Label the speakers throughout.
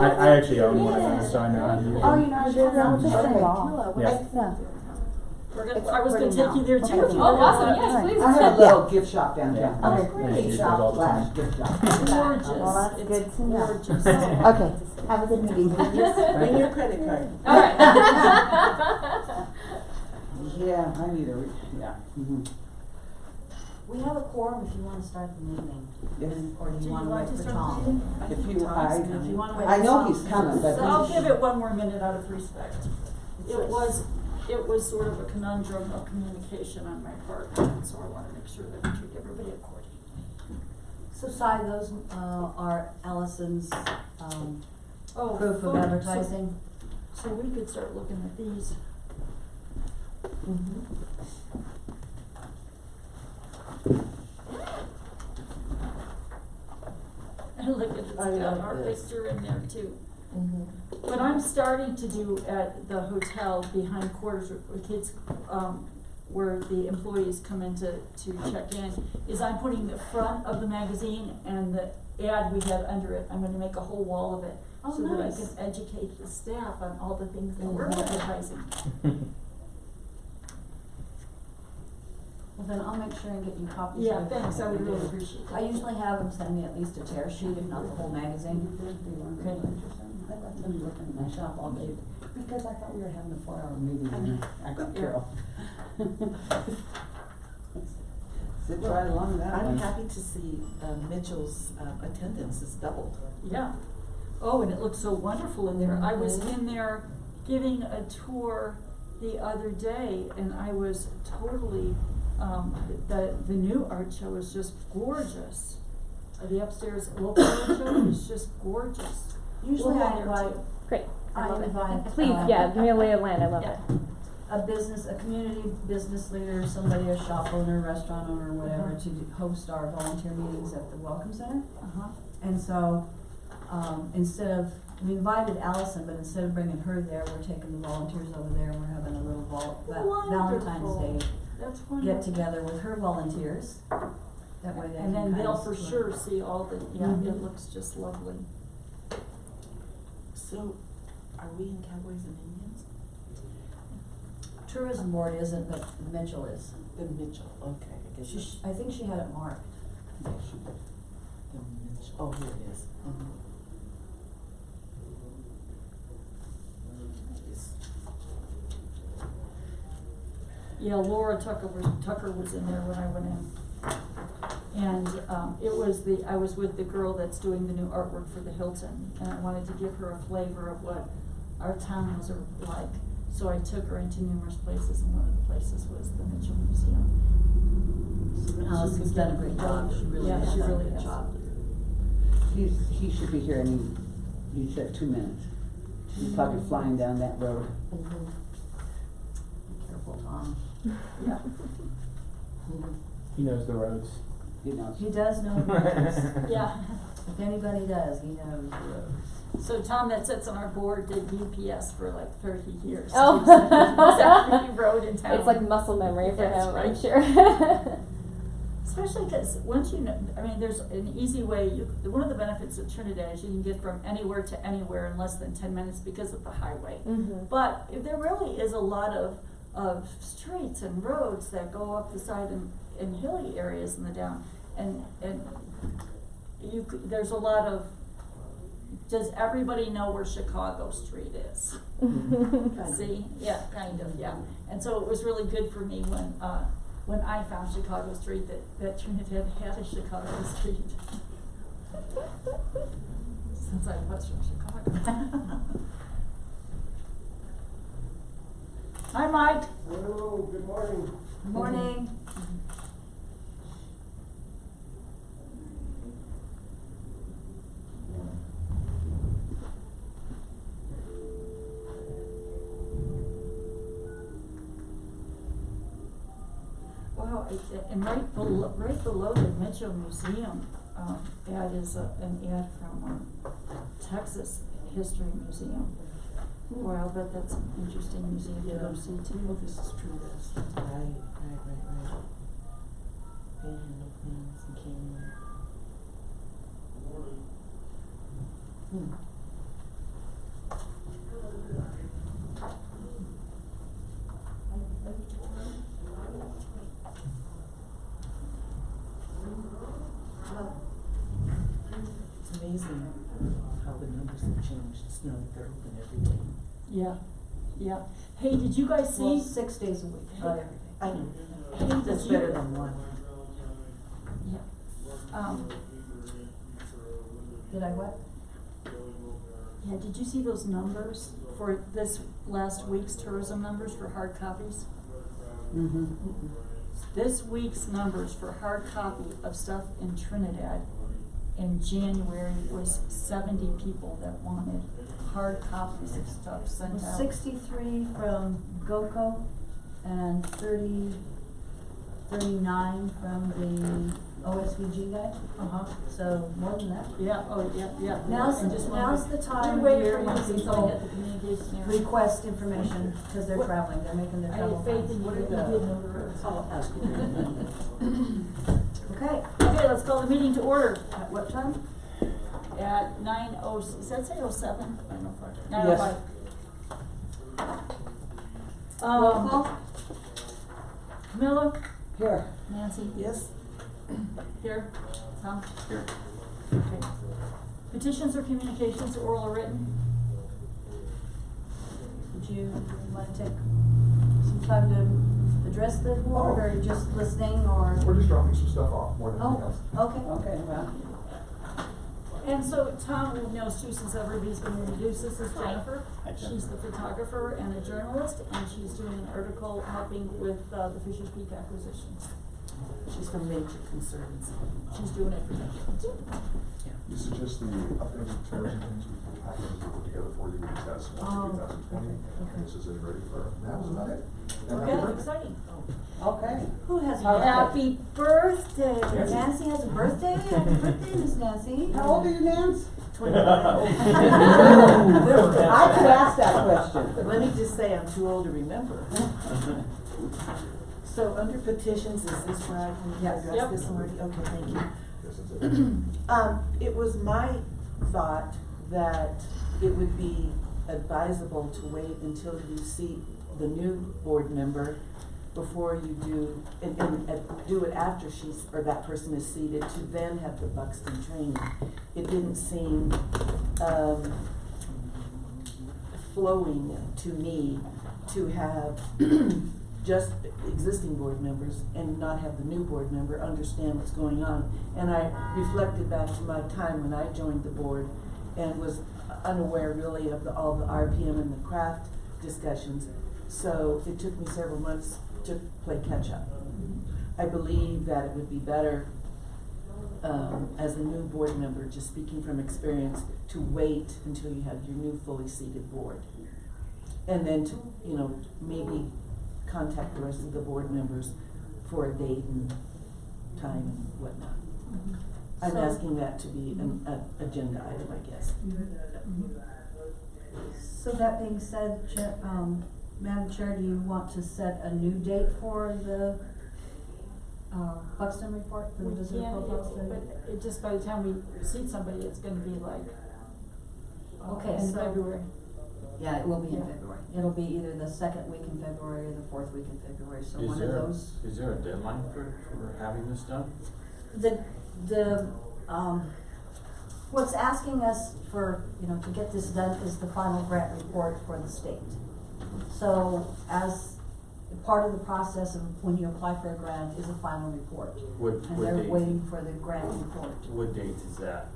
Speaker 1: I actually own one of those, so I know how to use them.
Speaker 2: Oh, you know how to do that?
Speaker 3: Just
Speaker 2: Okay.
Speaker 3: say law.
Speaker 1: Yeah.
Speaker 4: I was going to take you there too.
Speaker 3: Okay.
Speaker 4: Oh,
Speaker 3: awesome.
Speaker 4: Yes, please.
Speaker 2: I have a little gift shop downtown.
Speaker 1: Yeah.
Speaker 3: Okay.
Speaker 1: I
Speaker 2: Gift
Speaker 1: use those all
Speaker 2: shop
Speaker 1: the time.
Speaker 2: slash gift shop.
Speaker 4: It's gorgeous.
Speaker 3: Well, that's
Speaker 4: It's
Speaker 3: good to know.
Speaker 4: gorgeous.
Speaker 3: Okay, have a good meeting.
Speaker 2: Bring your credit card.
Speaker 4: All right.
Speaker 2: Yeah, I need a, yeah. Mhm.
Speaker 5: We have a quorum if you wanna start the meeting.
Speaker 2: Yes.
Speaker 5: Or do
Speaker 4: Do
Speaker 5: you
Speaker 4: you
Speaker 5: wanna
Speaker 4: want
Speaker 5: wait
Speaker 4: to
Speaker 5: for
Speaker 4: start the
Speaker 5: Tom?
Speaker 4: meeting?
Speaker 2: If you,
Speaker 5: If you wanna wait
Speaker 2: I
Speaker 5: for
Speaker 2: know
Speaker 5: Tom.
Speaker 2: he's coming, but
Speaker 4: So I'll give it one more minute out of respect. It was sort of a conundrum of communication on my part, and so I want to make sure that we treat everybody accordingly.
Speaker 5: So Si, those, are Allison's,
Speaker 4: Oh,
Speaker 5: proof of
Speaker 4: so-
Speaker 5: advertising?
Speaker 4: So we could start looking at these. And look at it, it's
Speaker 2: I
Speaker 4: got
Speaker 2: like
Speaker 4: our
Speaker 2: this.
Speaker 4: picture in there too. What I'm starting to do at the hotel behind quarters where kids, where the employees come in to check in, is I'm putting the front of the magazine and the ad we have under it, I'm gonna make a whole wall of it.
Speaker 5: Oh,
Speaker 4: So that I
Speaker 5: nice.
Speaker 4: can educate the staff on all the things that we're advertising.
Speaker 5: Well, then I'll make sure and get you copies.
Speaker 4: Yeah,
Speaker 5: of
Speaker 4: thanks, I
Speaker 5: what
Speaker 4: would
Speaker 5: we
Speaker 4: really
Speaker 5: do.
Speaker 4: appreciate that.
Speaker 5: I usually have them send me at least a tear sheet, if not the whole magazine.
Speaker 2: Okay. I let them look in my shop all day, because I thought we were having a 4-hour meeting, and I got Carol. Sit right along that one.
Speaker 6: I'm happy to see Mitchell's attendance is doubled.
Speaker 4: Yeah. Oh, and it looks so wonderful in there. I was in there giving a tour the other day, and I was totally, the new art show is just gorgeous. The upstairs local art show is just gorgeous.
Speaker 5: Usually
Speaker 4: We'll
Speaker 5: I
Speaker 4: go there
Speaker 5: invite,
Speaker 4: too.
Speaker 3: Great, I
Speaker 5: I
Speaker 3: love
Speaker 5: invite.
Speaker 3: it. Please, yeah, give me a lay of land, I love
Speaker 4: Yeah.
Speaker 3: it.
Speaker 5: a community business leader, somebody, a shop owner, restaurant owner, whatever, to host our volunteer meetings at the Welcome Center.
Speaker 4: Uh-huh.
Speaker 5: And so, instead of, we invited Allison, but instead of bringing her there, we're taking the volunteers over there, and we're having a little Valentine's
Speaker 4: Wonderful.
Speaker 5: Day
Speaker 4: That's wonderful.
Speaker 5: get together with her volunteers. That way they can
Speaker 4: And then
Speaker 5: kind
Speaker 4: they'll
Speaker 5: of
Speaker 4: for
Speaker 5: tour.
Speaker 4: sure see all the, yeah,
Speaker 5: Mhm.
Speaker 4: it looks just lovely.
Speaker 6: So, are we in Cowboys and Indians?
Speaker 5: Tourism board isn't, but Mitchell is.
Speaker 6: The Mitchell, okay, I guess it's
Speaker 5: I think she had it marked.
Speaker 6: the Mitchell, oh, here it is. Yes.
Speaker 4: Yeah, Laura Tucker was in there when I went in. And, I was with the girl that's doing the new artwork for the Hilton, and I wanted to give her a flavor of what our towns are like. So I took her into numerous places, and one of the places was the Mitchell Museum. So that she
Speaker 5: Allison's
Speaker 4: could
Speaker 5: done a
Speaker 4: get
Speaker 5: great job. She really
Speaker 4: Yeah,
Speaker 5: has
Speaker 4: she
Speaker 5: done a
Speaker 4: really
Speaker 5: great
Speaker 4: has.
Speaker 5: job.
Speaker 2: He should be here any, he said 2 minutes. He's probably flying down that road.
Speaker 5: Be careful, Tom.
Speaker 4: Yeah.
Speaker 1: He knows the roads.
Speaker 2: You know,
Speaker 5: He does know the roads.
Speaker 4: Yeah.
Speaker 5: If anybody does, he knows the roads.
Speaker 4: So Tom that sits on our board did UPS for like 30 years.
Speaker 3: Oh.
Speaker 4: He's every road in town.
Speaker 3: It's like muscle memory for
Speaker 4: That's
Speaker 3: him,
Speaker 4: right.
Speaker 3: I'm sure.
Speaker 4: Especially because once you know, I mean, there's an easy way, one of the benefits of Trinidad is you can get from anywhere to anywhere in less than 10 minutes because of the highway.
Speaker 3: Mhm.
Speaker 4: But if there really is a lot of streets and roads that go up the side in hilly areas in the down, and there's a lot of, does everybody know where Chicago Street is? See, yeah, kind of, yeah. And so it was really good for me when I found Chicago Street that Trinidad had a Chicago Street. Since I was from Chicago. Hi, Mike.
Speaker 7: Hello, good morning.
Speaker 5: Morning.
Speaker 4: Wow, and right below the Mitchell Museum, ad is an ad from Texas History Museum. Wow, but that's an interesting museum to go see too.
Speaker 6: Oh, this is true, this, right. They handle things and camera. numbers have changed, it's known that they're open every day.
Speaker 4: Yeah, yeah. Hey, did you guys see?
Speaker 5: Well, 6 days a week, not every day.
Speaker 6: I know,
Speaker 4: Hey, did
Speaker 6: that's
Speaker 4: you-
Speaker 6: better than one.
Speaker 4: Yeah.
Speaker 5: Did I what?
Speaker 4: Yeah, did you see those numbers for this last week's tourism numbers for hard copies?
Speaker 5: Mm-hmm.
Speaker 4: This week's numbers for hard copy of stuff in Trinidad in January was 70 people that wanted hard copies of stuff sent out.
Speaker 5: 63 from GOCO and 39 from the OSVG guy,
Speaker 4: Uh-huh.
Speaker 5: so more than that.
Speaker 4: Yeah, oh, yeah, yeah.
Speaker 5: Now's,
Speaker 4: And just one
Speaker 5: now's
Speaker 4: week.
Speaker 5: the time
Speaker 4: We're
Speaker 5: of
Speaker 4: waiting
Speaker 5: year
Speaker 4: for
Speaker 5: when
Speaker 4: one since I
Speaker 5: people
Speaker 4: get the communication area.
Speaker 5: request information, cause they're
Speaker 4: What-
Speaker 5: traveling, they're making their
Speaker 4: I
Speaker 5: travel
Speaker 4: have faith
Speaker 5: plans.
Speaker 4: in you, that you did know the roads.
Speaker 6: I'll ask you.
Speaker 5: Okay,
Speaker 4: Okay, let's call the meeting to order. At what time? At 9:00, does that say 07? 9:05. 9:05.
Speaker 5: roll call?
Speaker 4: Camilla?
Speaker 2: Here.
Speaker 4: Nancy?
Speaker 6: Yes?
Speaker 4: Here? Tom?
Speaker 1: Here.
Speaker 4: Okay. Petitions or communications, oral or written?
Speaker 5: Would you wanna take some time to address the board, or just listening, or?
Speaker 8: We're just dropping some stuff off more than anything
Speaker 5: Oh,
Speaker 8: else.
Speaker 5: okay.
Speaker 2: Okay, well,
Speaker 4: And so Tom knows too, since everybody's been introduced, this is Jennifer.
Speaker 1: Hi, Jen.
Speaker 4: She's the photographer and a journalist, and she's doing an article helping with the Fisher's Peak acquisition.
Speaker 6: She's from Nature Conservancy.
Speaker 4: She's doing it for them.
Speaker 8: This is just the updated terms and things we packaged and put together for you, we just got a small
Speaker 5: Oh,
Speaker 8: 2020, and this is it ready for, that was about it. And happy
Speaker 4: Okay,
Speaker 8: birthday.
Speaker 4: exciting.
Speaker 2: okay.
Speaker 5: Who has a
Speaker 4: Happy birthday.
Speaker 5: Nancy has a birthday? Happy birthday, Miss Nancy.
Speaker 2: How old are you, Nance?
Speaker 6: 25.
Speaker 2: I could ask that question.
Speaker 6: Let me just say, I'm too old to remember. So under petitions, is this where I can
Speaker 5: Yes.
Speaker 6: address
Speaker 4: Yep.
Speaker 6: this, Marty? Okay, thank you.
Speaker 8: Yes, that's it.
Speaker 6: It was my thought that it would be advisable to wait until you see the new board member before you do, and do it after she's, or that person is seated, to then have the Buxton training. It didn't seem, flowing to me to have just existing board members and not have the new board member understand what's going on. And I reflected back to my time when I joined the board and was unaware really of all the RPM and the craft discussions. So it took me several months to play catch up. I believe that it would be better, as a new board member, just speaking from experience, to wait until you have your new fully seated board. And then to, maybe contact the rest of the board members for a date and time and whatnot. I'm
Speaker 4: So-
Speaker 6: asking that to be an agenda item, I guess.
Speaker 5: So that being said, Chair, Madam Chair, do you want to set a new date for the, Buxton report for the
Speaker 4: We
Speaker 5: visitor
Speaker 4: can't,
Speaker 5: profile study?
Speaker 4: but it just by the time we seat somebody, it's gonna be like,
Speaker 5: Okay,
Speaker 4: in
Speaker 5: so-
Speaker 4: February.
Speaker 5: Yeah, it will be in
Speaker 4: Yeah.
Speaker 5: February. It'll be either the second week in February or the fourth week in February, so one of those.
Speaker 1: Is there a deadline for having this done?
Speaker 5: What's asking us for, to get this done is the final grant report for the state. So as part of the process of when you apply for a grant is a final report.
Speaker 1: What
Speaker 5: And they're
Speaker 1: date?
Speaker 5: waiting for the grant report.
Speaker 1: What date is that?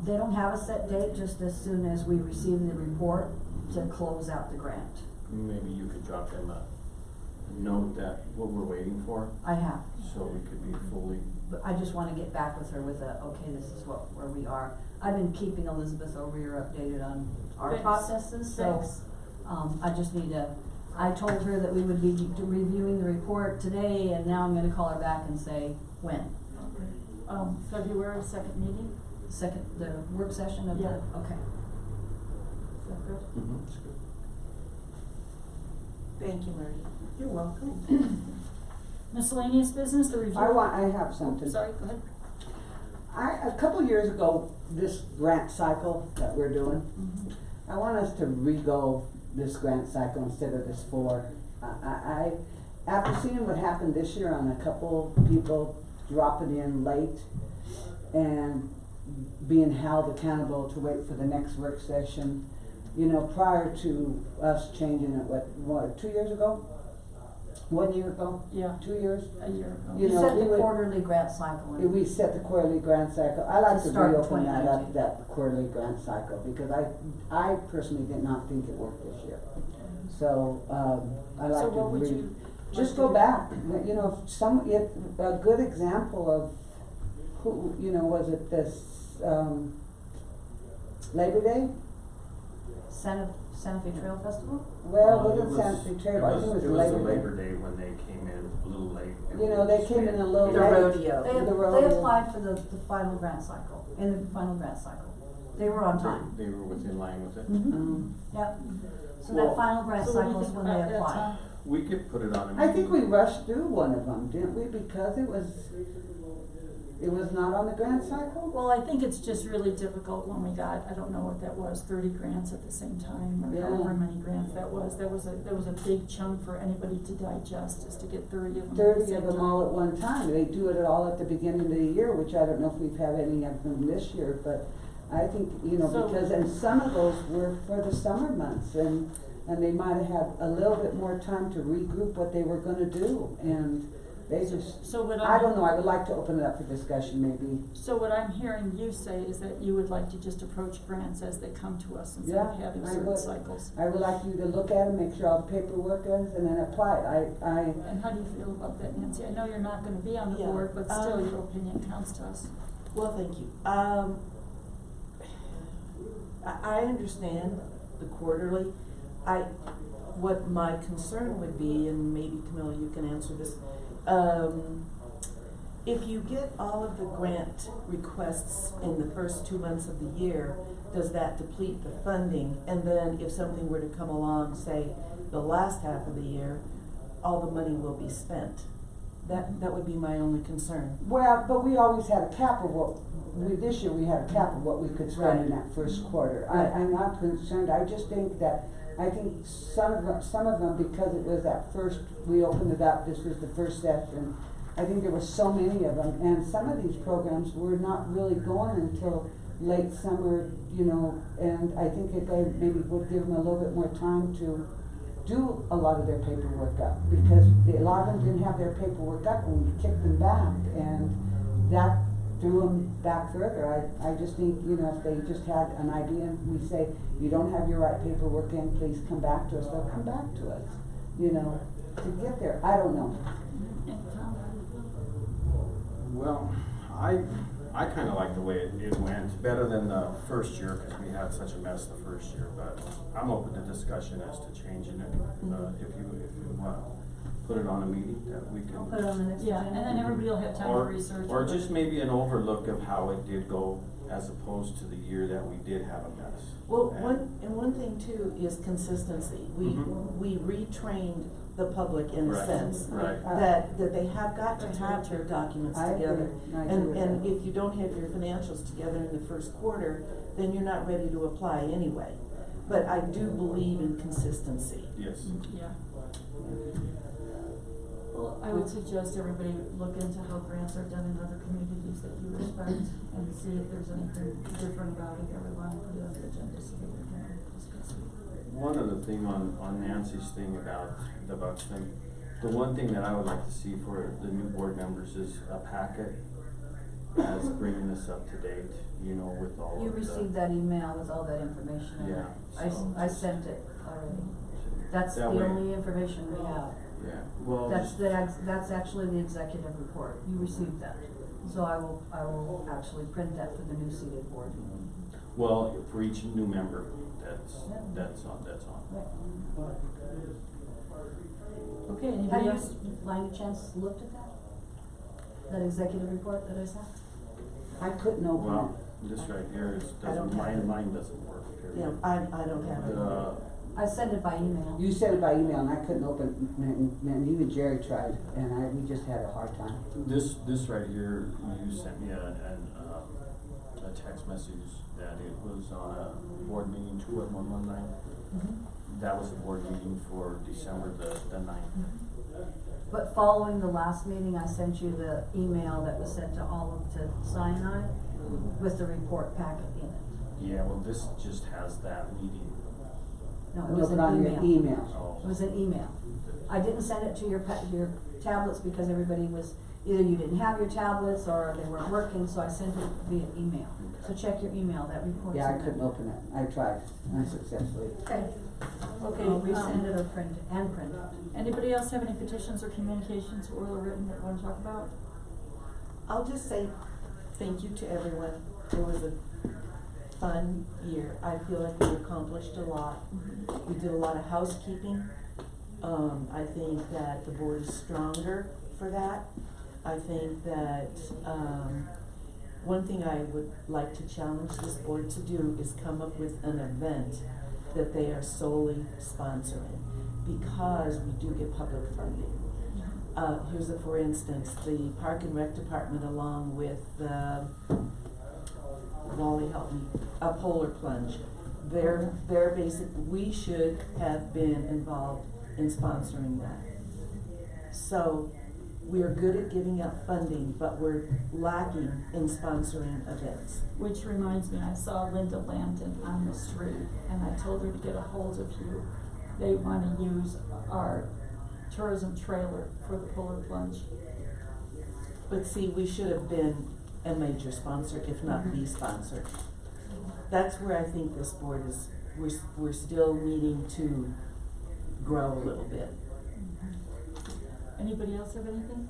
Speaker 5: They don't have a set date, just as soon as we receive the report to close out the grant.
Speaker 1: Maybe you could drop them a note that what we're waiting for,
Speaker 5: I have,
Speaker 1: so we could be fully.
Speaker 5: but I just wanna get back with her with okay, this is where we are. I've been keeping Elizabeth over here updated on our
Speaker 4: Thanks.
Speaker 5: processes, so,
Speaker 4: Thanks.
Speaker 5: I just need to, I told her that we would be reviewing the report today, and now I'm gonna call her back and say, when?
Speaker 4: February 2nd meeting,
Speaker 5: The work session of the,
Speaker 4: Yeah.
Speaker 5: okay.
Speaker 4: is that good?
Speaker 1: That's good.
Speaker 6: Thank you, Marty.
Speaker 2: You're welcome.
Speaker 4: Miscellaneous business, the review.
Speaker 2: I have something.
Speaker 4: Sorry, go ahead.
Speaker 2: A couple years ago, this grant cycle that we're doing, I want us to re-go this grant cycle instead of this 4. After seeing what happened this year on a couple people dropping in late, and being held accountable to wait for the next work session. You know, prior to us changing it, what, 2 years ago? 1 year ago?
Speaker 4: Yeah,
Speaker 2: 2 years?
Speaker 4: a year ago.
Speaker 2: You
Speaker 5: You
Speaker 2: know,
Speaker 5: set
Speaker 2: we
Speaker 5: the
Speaker 2: would-
Speaker 5: quarterly grant cycle. and-
Speaker 2: We set the quarterly grant cycle. I like
Speaker 5: To
Speaker 2: to
Speaker 5: start
Speaker 2: reopen that
Speaker 5: 2019.
Speaker 2: up, that quarterly grant cycle, because I personally did not think it worked this year. So, I like
Speaker 4: So
Speaker 2: to
Speaker 4: what would you?
Speaker 2: just
Speaker 4: like
Speaker 2: go
Speaker 4: to do?
Speaker 2: back, you know, if a good example of who, you know, was it this, Labor Day?
Speaker 5: Santa Fe Trail Festival?
Speaker 2: Well,
Speaker 1: It
Speaker 2: wasn't Santa Fe Trail, I think it was
Speaker 1: the
Speaker 2: Labor
Speaker 1: Labor
Speaker 2: Day.
Speaker 1: Day when they came in a little late.
Speaker 2: You know, they came in a little
Speaker 6: The
Speaker 2: late.
Speaker 6: rodeo.
Speaker 5: They,
Speaker 2: The rodeo.
Speaker 5: they applied for the final grant cycle, in the final grant cycle. They were on time.
Speaker 1: They were within line with it.
Speaker 5: Yep. So
Speaker 1: Well,
Speaker 5: that final grant
Speaker 4: So what do you
Speaker 5: cycle is
Speaker 4: think
Speaker 5: when they
Speaker 4: about that,
Speaker 5: apply.
Speaker 4: Tom?
Speaker 1: We could put it on a meeting.
Speaker 2: I think we rushed through one of them, didn't we, because it was not on the grant cycle?
Speaker 4: Well, I think it's just really difficult when we got, I don't know what that was, 30 grants at the same time, or
Speaker 2: Yeah.
Speaker 4: however many grants that was. That was a big chunk for anybody to digest, is to get 30 of them at the
Speaker 2: 30
Speaker 4: same
Speaker 2: of them
Speaker 4: time.
Speaker 2: all at one time. They do it all at the beginning of the year, which I don't know if we've had any of them this year, but I think, you know,
Speaker 4: So-
Speaker 2: because, and some of those were for the summer months, and they might have had a little bit more time to regroup what they were gonna do, and they just,
Speaker 4: So what
Speaker 2: I don't know, I would like to open it up for discussion maybe.
Speaker 4: So what I'm hearing you say is that you would like to just approach grants as they come to us instead of
Speaker 2: Yeah,
Speaker 4: having
Speaker 2: I
Speaker 4: certain
Speaker 2: would.
Speaker 4: cycles.
Speaker 2: I would like you to look at it, make sure all the paperwork is, and then apply it.
Speaker 4: And how do you feel about that, Nancy? I know you're not gonna be on the
Speaker 6: Yeah,
Speaker 4: board, but still your opinion counts to us.
Speaker 6: Well, thank you. I understand the quarterly. What my concern would be, and maybe Camilla, you can answer this, if you get all of the grant requests in the first 2 months of the year, does that deplete the funding? And then if something were to come along, say, the last half of the year, all the money will be spent? That would be my only concern.
Speaker 2: Well, but we always had a cap of this year we had a cap of what we could spend in
Speaker 6: Right.
Speaker 2: that first quarter.
Speaker 6: Right.
Speaker 2: I'm not concerned, I just think that, I think some of them, because it was that first, we opened it up, this was the first session, I think there were so many of them, and some of these programs were not really going until late summer, you know, and I think it maybe would give them a little bit more time to do a lot of their paperwork up, because a lot of them didn't have their paperwork up when we kicked them back, and that threw them back further. I just think, you know, if they just had an idea and we say, you don't have your right paperwork in, please come back to us, they'll come back to us, you know, to get there. I don't know.
Speaker 4: And Tom?
Speaker 1: Well, I kinda like the way it went, better than the first year, cause we had such a mess the first year, but I'm open to discussion as to changing it, if you wanna put it on a meeting that we can.
Speaker 5: Put it on the next
Speaker 4: Yeah,
Speaker 5: agenda.
Speaker 4: and then everybody will have time to research.
Speaker 1: Or just maybe an overlook of how it did go, as opposed to the year that we did have a mess.
Speaker 6: Well,
Speaker 1: And-
Speaker 6: one thing too is consistency. We retrained the public in a
Speaker 1: Right,
Speaker 6: sense.
Speaker 1: right.
Speaker 6: That they have got to have their documents
Speaker 2: I agree.
Speaker 6: together.
Speaker 2: I agree with
Speaker 6: And
Speaker 2: that.
Speaker 6: if you don't have your financials together in the first quarter, then you're not ready to apply anyway. But I do believe in consistency.
Speaker 1: Yes.
Speaker 4: Yeah. Well, I would suggest everybody look into how grants are done in other communities that you respect and see if there's anything different about it that we want to put on the agenda so that we can discuss it.
Speaker 1: One other thing on Nancy's thing about the Bucks thing, the one thing that I would like to see for the new board members is a packet as bringing us up to date, you know, with all of the.
Speaker 5: You received that email with all that information in it.
Speaker 1: Yeah, so-
Speaker 5: I sent it already. That's the
Speaker 1: That way-
Speaker 5: only information we have.
Speaker 1: Yeah, well,
Speaker 5: That's that's actually the executive report. You received that. So I will actually print that for the new seated board.
Speaker 1: well, for each new member,
Speaker 5: Yeah.
Speaker 1: that's on.
Speaker 4: Okay,
Speaker 5: Have
Speaker 4: anybody
Speaker 5: you,
Speaker 4: else?
Speaker 5: by any chance, looked at that? That executive report that I sent?
Speaker 2: I couldn't open it.
Speaker 1: Well, this right here is,
Speaker 6: I don't have it.
Speaker 1: mine doesn't work, period.
Speaker 6: Yeah, I don't have it.
Speaker 5: I sent it by email.
Speaker 2: You sent it by email and I couldn't open it, and even Jerry tried, and we just had a hard time.
Speaker 1: This right here, you sent me a text message that it was on a board meeting 2/119. That was a board meeting for December the 9th.
Speaker 5: But following the last meeting, I sent you the email that was sent to all of, to Sinai, with the report packet in it.
Speaker 1: Yeah, well, this just has that meeting.
Speaker 5: No, it
Speaker 2: Look
Speaker 5: was an
Speaker 2: on your
Speaker 5: email.
Speaker 2: email.
Speaker 5: It was an email. I didn't send it to your tablets because everybody was, either you didn't have your tablets or they weren't working, so I sent it via email. So check your email, that report's in
Speaker 2: Yeah, I
Speaker 5: there.
Speaker 2: couldn't open it. I tried unsuccessfully.
Speaker 5: Okay.
Speaker 4: Okay,
Speaker 5: I'll resend it or print it.
Speaker 4: Anybody else have any petitions or communications, oral or written, that you wanna talk about?
Speaker 6: I'll just say thank you to everyone. It was a fun year. I feel like we accomplished a lot. We did a lot of housekeeping. I think that the board is stronger for that. I think that, one thing I would like to challenge this board to do is come up with an event that they are solely sponsoring, because we do get public funding. Here's a for instance, the Park and Rec Department along with the, Wally help me, a Polar Plunge. They're basic, we should have been involved in sponsoring that. So, we are good at giving out funding, but we're lacking in sponsoring events.
Speaker 4: Which reminds me, I saw Linda Landon on the street, and I told her to get a hold of you. They wanna use our tourism trailer for the Polar Plunge.
Speaker 6: But see, we should have been a major sponsor, if not the sponsor. That's where I think this board is, we're still needing to grow a little bit.
Speaker 4: Anybody else have anything?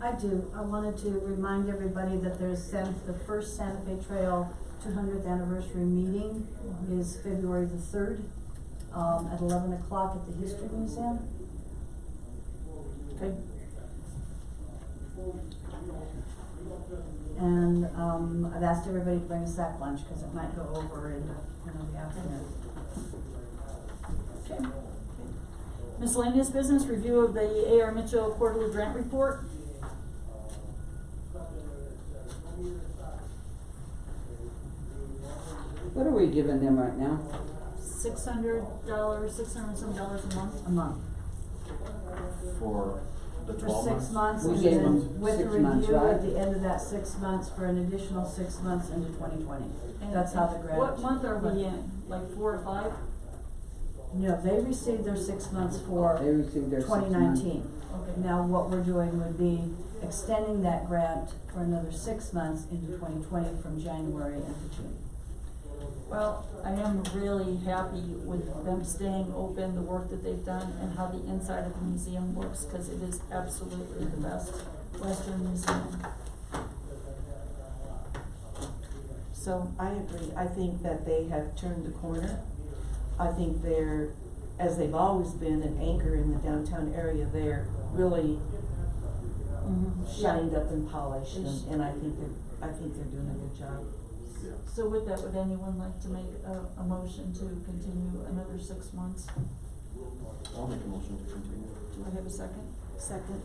Speaker 5: I do. I wanted to remind everybody that there's the first Santa Fe Trail 200th anniversary meeting is February the 3rd, at 11 o'clock at the History Museum.
Speaker 6: Okay?
Speaker 5: And, I've asked everybody to bring a sack lunch, cause it might go over in, the afternoon.
Speaker 4: Okay. Miscellaneous business, review of the A.R. Mitchell quarterly grant report.
Speaker 2: What are we giving them right now?
Speaker 4: $600, $600 a month.
Speaker 5: A month.
Speaker 1: For the
Speaker 5: For
Speaker 1: 12 months?
Speaker 5: 6 months,
Speaker 2: We
Speaker 5: and
Speaker 2: gave
Speaker 5: then
Speaker 2: them
Speaker 5: with the
Speaker 2: 6 months,
Speaker 5: review
Speaker 2: right?
Speaker 5: at the end of that 6 months for an additional 6 months into 2020. That's how the grant.
Speaker 4: What month are we in? Like 4 or 5?
Speaker 5: No, they received their 6 months for
Speaker 2: They received their 6 months.
Speaker 5: 2019.
Speaker 4: Okay.
Speaker 5: Now, what we're doing would be extending that grant for another 6 months into 2020 from January into June.
Speaker 4: Well, I am really happy with them staying open, the work that they've done, and how the inside of the museum looks, cause it is absolutely the best Western museum.
Speaker 6: So I agree. I think that they have turned the corner. I think they're, as they've always been, an anchor in the downtown area. They're really shined up and polished, and I think they're doing a good job.
Speaker 4: So with that, would anyone like to make a motion to continue another 6 months?
Speaker 1: I'll make a motion to continue.
Speaker 4: Do I have a second?
Speaker 6: Second,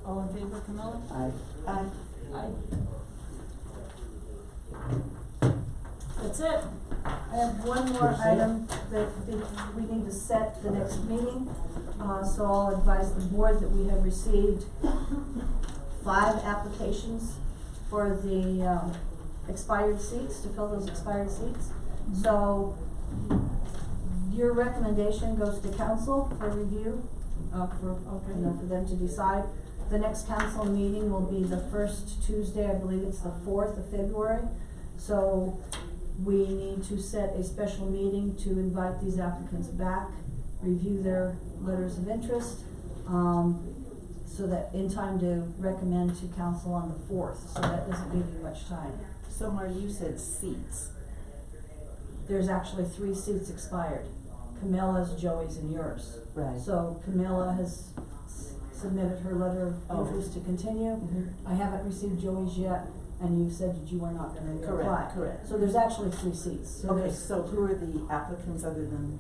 Speaker 4: All in favor, Camilla?
Speaker 2: I
Speaker 4: Aye. That's it.
Speaker 5: I have one more item that we need to set the next meeting. So I'll advise the board that we have received 5 applications for the, expired seats, to fill those expired seats. So your recommendation goes to council for review, for them to decide. The next council meeting will be the first Tuesday, I believe it's the 4th of February. So we need to set a special meeting to invite these applicants back, review their letters of interest, so that in time to recommend to council on the 4th, so that doesn't give you much time.
Speaker 6: so Marty, you said seats.
Speaker 5: There's actually 3 seats expired. Camilla's, Joey's, and yours.
Speaker 6: Right.
Speaker 5: So Camilla has submitted her letter
Speaker 6: Oh.
Speaker 5: of interest to continue.
Speaker 6: Mhm.
Speaker 5: I haven't received Joey's yet, and you said that you were not gonna apply.
Speaker 6: Correct.
Speaker 5: So there's actually 3 seats. So
Speaker 6: Okay,
Speaker 5: there's,
Speaker 6: so who are the applicants other than,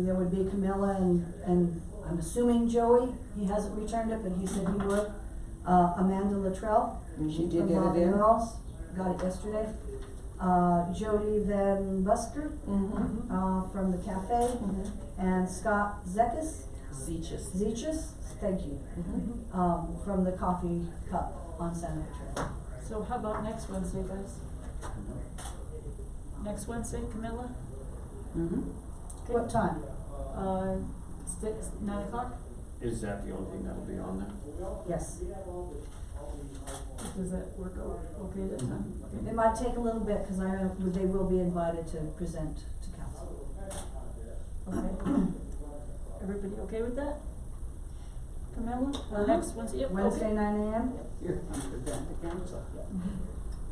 Speaker 5: there would be Camilla and I'm assuming Joey, he hasn't returned it, but he said he would. Amanda Luttrell.
Speaker 2: She did
Speaker 5: from
Speaker 2: get it
Speaker 5: Robin
Speaker 2: in?
Speaker 5: Earls, got it yesterday. Jody Van Busker, from the cafe, and Scott Zekis,
Speaker 6: Zeachus?
Speaker 5: thank you, from the coffee cup on Santa Fe Trail.
Speaker 4: So how about next Wednesday, guys? Next Wednesday, Camilla?
Speaker 2: Mm-hmm.
Speaker 4: Okay.
Speaker 5: What time?
Speaker 4: 9 o'clock?
Speaker 1: Is that the only thing that'll be on there?
Speaker 5: Yes.
Speaker 4: Does that work okay that time?
Speaker 5: It might take a little bit, cause I know they will be invited to present to council.
Speaker 4: Okay. Everybody okay with that? Camilla, next Wednesday, yep, okay.
Speaker 5: Wednesday, 9 AM?
Speaker 2: You're under the council.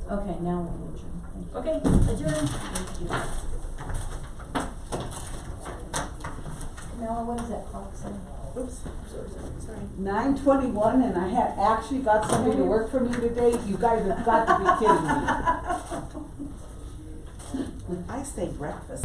Speaker 5: Okay, now we can adjourn. Thank you.
Speaker 4: Okay, adjourn.
Speaker 5: Camilla, what does that clock say?
Speaker 4: Oops, sorry.
Speaker 2: 9:21, and I had actually got somebody to work for me today. You guys have got to be kidding me.
Speaker 6: I say breakfast.